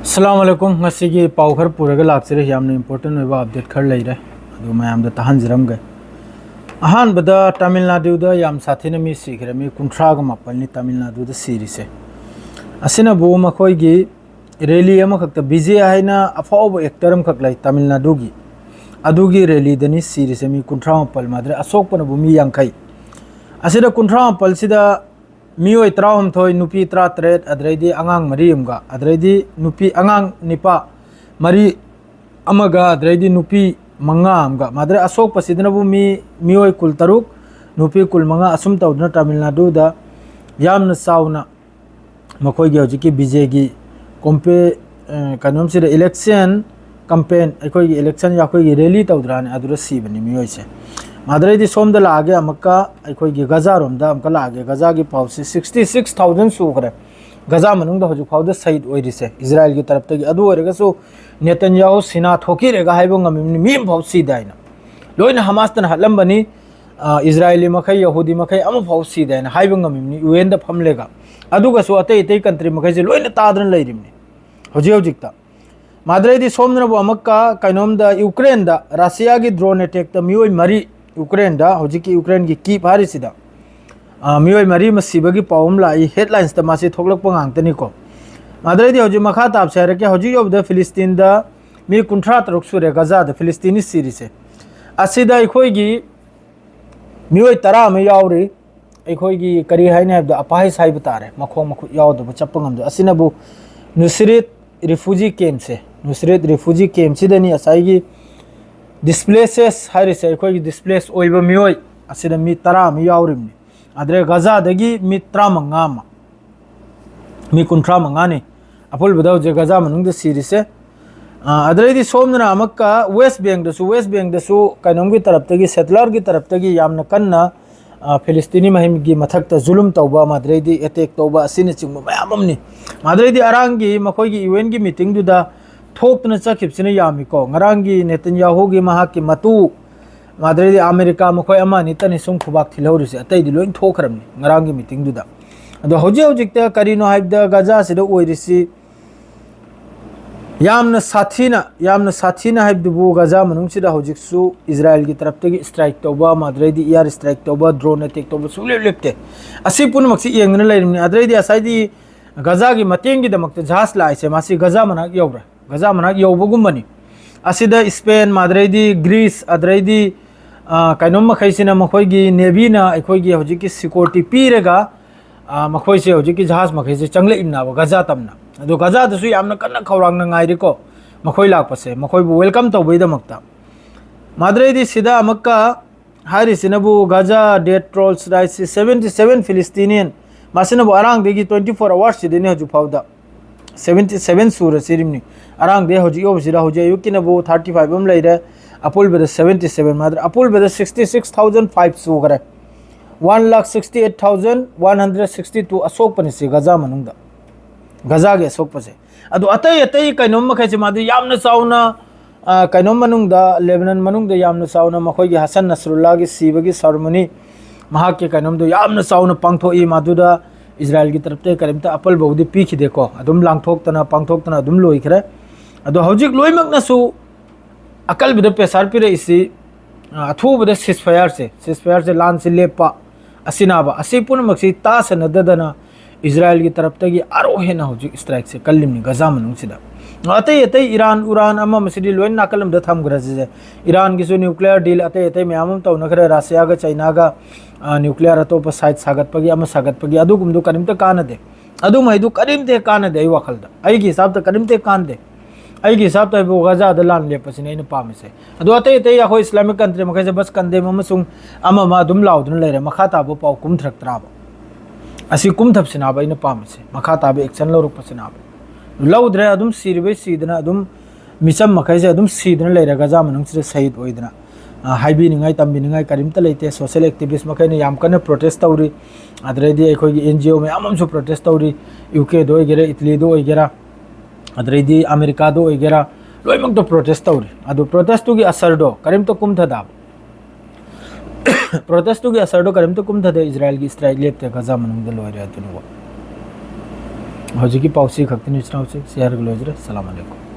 अस्सलाम वालेकुम ngasi पाव खर पुरगा लाक्चरे यामने इंपोर्टेंट ओइबा अपडेट खर लेरे अदु मयाम द तहनजरम गे अहान बदा तमिलनाडु दा याम साथिना मी सिखरे मी कुंट्रा ग मपलनी तमिलनाडु दा सीरीसे असिना बो मखोय गी रैली अमा खक्ता बिजे हाइना अफाव एक्टर अम खक्लाई तमिलनाडु गी अदुगी रैली दनी सीरीसे मी कुंट्रा मपल मादरे अशोक पन भूमि यांखै असिदा कुंट्रा मपल सिदा मियोय त्राहम थोय नुपी त्रा त्रेट अद्रैदी अंगांग मरी अमगा अद्रैदी नुपी अंगांग निपा मरी अमगा अद्रैदी नुपी मंगा अमगा मादरे अशोक पसिदनबु मियोय कुल तरुक नुपी कुल मंगा असुम तौदना तमिलनाडु दा यामना साउना मखोय गे होजिकी बीजेगी कॉम्पे कनम सिदा इलेक्शन कैंपेन अखोय गी इलेक्शन याखोय गी रैली तौदराने अदुरा सीबनी मियोय से मादरेदी सोमदा लागे अमका अखोय गी गजा रोमदा अमका लागे गजा गी पाउसे 66000 सुखरे गजा मनुंग हजु फाउद शहीद ओइरिसे इजराइल की तरफ तगी अदु ओरेगसु नेतन्याहु सिना थोकिरेगा हाइबो ngami मीम फाउसी दाइना लोइना हमास्तन हलंबनी इजराइली मखै यहूदी मखै अम फाउसी दाइना हाइबो ngami यूएन दा फमलेगा अदुगसु अतै अतै कंट्री मखै जे लोइना ताद्रन लैरिमने हजि हजिकता मादरेदी सोमनबो अमका कैनोम दा यूक्रेन दा रशिया की ड्रोन अटैक ता मियोय मरी यूक्रेन दा हजिकी यूक्रेन की की फारिसिदा मियोय मरी मसीबगी पावम लाई हेडलाइंस ता मासे थोकलक पंगांगतनी को मादरेदी हजि मखा ताप शहर के हजि योब दा फिलिस्तीन दा मी कुंट्रा तरुक सुरे गजा दा फिलिस्तीनी सीरीसे असिदा इखोयगी मियोय तरा में यावरी इखोयगी करी हाइने दा अपाहि साइब तारे मखो मखु याव दा चपंगम दा असिनाबु नुसरत रिफ्यूजी कैंप से नुसरत रिफ्यूजी कैंप सिदनी असाइगी डिस्प्लेसेस हारिसे अखोयगी डिस्प्लेस ओइबा मियोय असिदा मी तरा मी यावरिमनी अद्रे गजा दगी मी त्रा मंगा मा मी कुंट्रा मंगानी अपुल बदाव जे गजा मनुंग द सीरीसे अद्रेदी सोमना अमक्का वेस्ट बैंक दसु कैनोम की तरफ तगी सेटलर की तरफ तगी यामना कन्ना फिलिस्तीनी महिम की मथक जुलुम तौबा मादरेदी अटैक तौबा असिने चिंग मयाममनी मादरेदी अरांगी मखोयगी यूएन की मीटिंग दुदा थोकना चखिबसिने यामिको ngrangi नेतन्याहु की महा की मतु मादरेदी अमेरिका मखोय अमानी तनि सुम खुबाक थिलौरिसे अतैदी लोइन थोखरमनी ngrangi मीटिंग दुदा अदो हौजे हौजिकता करिनो हाइबदा गजा सिदा ओइरिसी यामना साथीना हाइबदुबु गजा मनुंगसिदा हौजिकसु इजराइल की तरफ तगी स्ट्राइक तौबा मादरेदी एयर स्ट्राइक तौबा ड्रोन अटैक तौबा सुले लेपते असि पुनमक्सि येंगना लैरिमनी अद्रेदी असाइदी गजा की मतेंगी दमक्ते जहाज लाइसे मासी गजा मनाक यौब्रा गजा मनाक यौबगुमबनी असिदा स्पेन मादरेदी ग्रीस अद्रेदी कैनोम मखैसिना मखोयगी नेवीना अखोयगी हौजिकी सिक्योरिटी पीरेगा मखोयसे हौजिकी जहाज मखैसे चंगले इन्नाबा गजा तमना अदो गजा दसु यामना कन्ना खौरांगना गाइरिको मखोय लाकपसे मखोयबु वेलकम तौबैदमक्ता मादरेदी सिदा अमक्का हारिसिनबु गजा डेथ ट्रोल्स राइस 77 फिलिस्तीनियन मासिनबु अरांग देगी 24 आवर्स सिदिने हजु फाउदा 77 सूर सिरिमनी अरांग दे हजु योबसिदा हजु युकिनबु 35 अम लैरे अपुल बेद 77 मादर अपुल बेद 66005 सुगरे 1,68,162 अशोक पनिसि गजा मनुंगदा गजा के अशोक पसे अदो अतै अतै कैनोम मखैसे मादर यामना साउना कैनोम मनुंगदा लेबनान मनुंगदा यामना साउना मखोयगी हसन नसरुल्लाह की सीबगी सेरेमनी महाक के कैनोम दो यामना साउना पांगथोई मादुदा इजराइल की तरफ ते करिमता अपल बौदी पीखि देखो अदुम लांगथोक्तना पांगथोक्तना अदुम लोइखरे अदो हौजिक लोइमकनसु अकल बिद पेसार पिरे इसी अथुबद सिसफायर से लान से लेपा असिनाबा असि पुनमक्सि तासनददना इजराइल की तरफ तगी आरो हेना हौजिक स्ट्राइक से कल्लिमनि गजा मनुंगसिदा अतै अतै ईरान अमा मसिदि लोइन नाकलम द थमग्रजे ईरान की न्यूक्लियर डील अतै अतै म्यामम तौनखरे रशिया गा चाइना गा न्यूक्लियर अतोप साइड सागतपगी अमा सागतपगी अदुगुमदु करिमते कानदे अदुम हैदु करिमते कानदे आई वखलदा आइगी हिसाब त करिमते कानदे आइगी हिसाब त बो गजा द लान लेपसिने इन पामिसे अदु अतै अतै याखो इस्लामिक कंट्री मखैसे बस कंदे ममसुंग अमा मा दुम लाउदुन लेरे मखा ताबो पाउ कुमथरक्तराबा असि कुमथपसिनाबा इन पामिसे मखा ताबे एक्शन लौरुपसिनाबा लौद्रे अदुम सिरबे सीदना अदुम मिसम मखैसे अदुम सीदना लेरे गजा मनुंगसिदा शहीद ओइदना हाइबिनिंगाय तंबिनिंगाय करिमता लेते सोशल एक्टिविस्ट मखैने याम कने प्रोटेस्ट तौरी अद्रेदी अखोयगी एनजीओ में आममसु प्रोटेस्ट तौरी यूके दो ओइगेरा इटली दो ओइगेरा अद्रेदी अमेरिका दो ओइगेरा लोइमक दो प्रोटेस्ट तौरी अदु प्रोटेस्ट की असर दो करिमता कुमथदा प्रोटेस्ट की असर दो करिमता कुमथदे इजराइल की स्ट्राइक लेते गजा मनुंगदा लोइरे अदुनुवा हौजिकी पाउसी खक्तिनि चनाउसे शेयर ग्लोजरे सलाम अलैकुम।